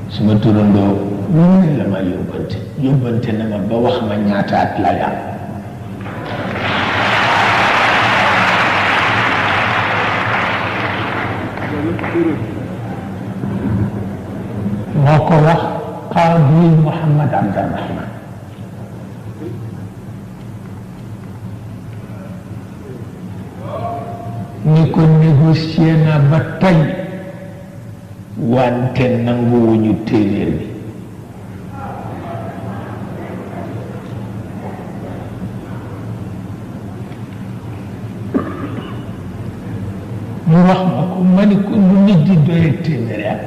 suma turandoo lu ne la ma yóbbante na ma ba wax ma ñaata at lay am moo ko wax Qaadi Mouhamad Abdalrahman ni ko négocié na ba tey wante nanguwuñu téeméer bi mu wax ma ko ma ni ko lu nit di doye téeméeri at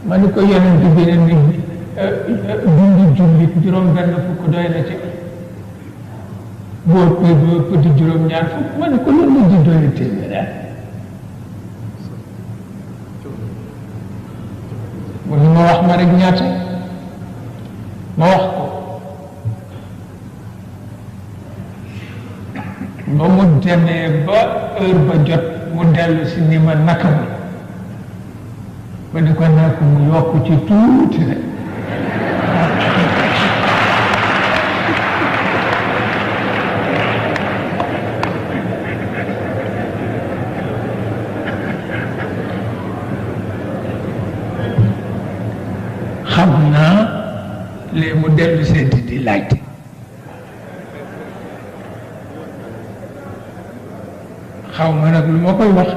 ma ni ko yonent bi ne nit dundu jullit juróom benn fukk doy na ci boo ëpp di juróom ñaar fukk ma ni ko lu nit di doye téeméeri at mu ni ma wax ma rek ñaata ma wax ko ba mu demee ba heure ba jot mu dellu si ni ma naka mu ba di ko nekk mu yokk ci tuuti rek xam naa léegi mu dellu seeti di laajte xaw ma nag lu ma koy wax